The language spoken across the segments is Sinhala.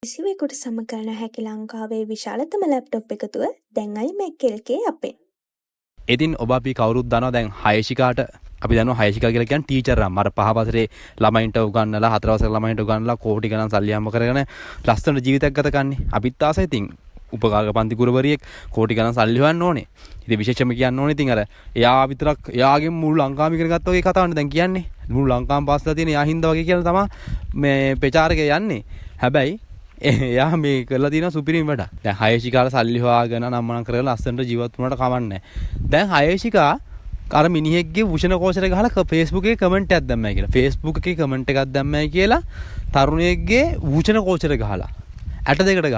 කිසිවෙකුට සමකරන හැකි ලංකාවේ විශාලතම ලැප්ටොප් එකතුව දැන් iMac එකේ අපෙන්. ඉතින් ඔබ අපි කවුරුත් දන්නවා දැන් හයශිකාට අපි දන්නවා හයශිකා කියලා කියන්නේ ටීචර් රම් අර පහ වසරේ ළමයින්ට උගන්වලා හතර වසරේ ළමයින්ට උගන්වලා කෝටි ගණන් සල්ලි හම්බ කරගෙන ලස්සන ජීවිතයක් ගත කරන්නේ. අපිත් ආසයි ඉතින් උපකාරක පන්ති ගුරුවරියෙක් කෝටි ගණන් සල්ලි හොයන්න ඕනේ. ඉතින් විශේෂම කියන්න ඕනේ ඉතින් අර එයා විතරක් එයාගෙන් මුළු ලංකාවම ඉගෙන ගත්තා වගේ කතාවනේ දැන් කියන්නේ. මුළු ලංකාවම පාස්ලා තියෙන එයා හින්දා වගේ කියලා තමයි මේ ප්‍රචාරකය යන්නේ. හැබැයි එයා මේ කරලා තියෙන සුපිරිම වැඩ. දැන් හයශිකාට සල්ලි හොයාගෙන නම්මනම් කරගෙන ලස්සනට ජීවත් වුණාට කමන්නේ. දැන් හයශිකා අර මිනිහෙක්ගේ වුෂණ කෝෂරේ ගහලා Facebook එකේ කමෙන්ට් එකක් දැම්මයි කියලා. Facebook එකේ කමෙන්ට් එකක් දැම්මයි කියලා තරුණයෙක්ගේ වුෂණ කෝෂරේ ගහලා. ඇට දෙකට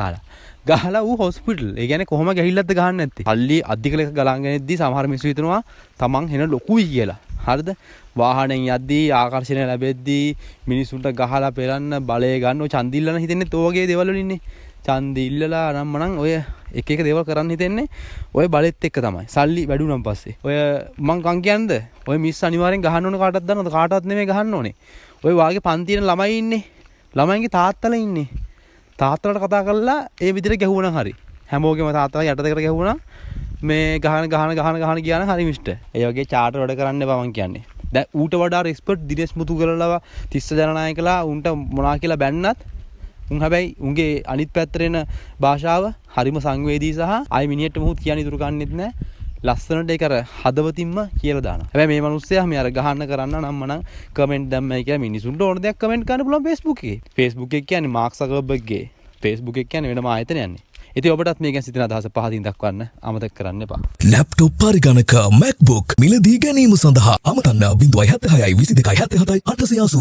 ගහලා ඌ හොස්පිටල්. ඒ කියන්නේ කොහොම ගහිල්ලක්ද ගහන්න නැත්තේ. පල්ලි අධික ලෙස ගලංගෙන ඉද්දි සමහර මිනිස්සු හිතනවා තමන් හෙන ලොකුයි කියලා. හරිද? වාහනෙන් යද්දී ආකර්ෂණය ලැබෙද්දී මිනිසුන්ට ගහලා පෙරන්න බලය ගන්න ඔය ඡන්දිල්ලන හිතෙන්නේ තෝ වගේ දේවල් වලින්නේ. ඡන්දිල්ලලා නම්මනම් ඔය එක එක දේවල් කරන්න හිතෙන්නේ ඔය බලෙත් එක්ක තමයි. සල්ලි වැඩුණාන් පස්සේ. ඔය මං කන් කියන්නද? ඔය මිස් අනිවාර්යෙන් ගහන්න ඕන කාටවත් දන්නවද? කාටවත් නෙමෙයි ගහන්න ඕනේ. ඔය වාගේ පන්තියේ ළමයි ඉන්නේ. ළමයින්ගේ තාත්තලා ඉන්නේ. තාත්තලාට කතා කරලා ඒ විදිහට ගැහුවනම් හරි. හැමෝගෙම තාත්තලා යට දෙකට ගැහුවනම් මේ ගහන කියන හරි මිස්ටර්. ඒ වගේ චාටර් වැඩ කරන්න එපා මං කියන්නේ. දැන් ඌට වඩා එක්ස්පර්ට් දිනේෂ් මුතුගලලා තිස්ස ජනනායකලා උන්ට මොනා කියලා බැන්නත් උන් හැබැයි උන්ගේ අනිත් පැත්තට එන භාෂාව හරිම සංවේදී සහ ආයි මිනිහෙට මොහොත් කියන ඉතුරු ගන්නෙත් නැහැ. ලස්සනට ඒක අර හදවතින්ම කියලා දානවා. හැබැයි මේ මිනිස්සයා මේ අර ගහන්න කරන්න නම් මනම් කමෙන්ට් දැම්මයි කියලා මිනිසුන්ට ඕන දෙයක් කමෙන්ට් කරන්න පුළුවන් Facebook එකේ. Facebook එක කියන්නේ මාක් සකර්බර්ග්ගේ. Facebook එක කියන්නේ වෙනම ආයතනයක්නේ. ඉතින් ඔබටත් මේකෙන් සිටින අදහස පහදින් දක්වන්න අමතක කරන්න එපා. ලැප්ටොප් පරිගණක MacBook මිලදී ගැනීම සඳහා අමතන්න 076 22 77 880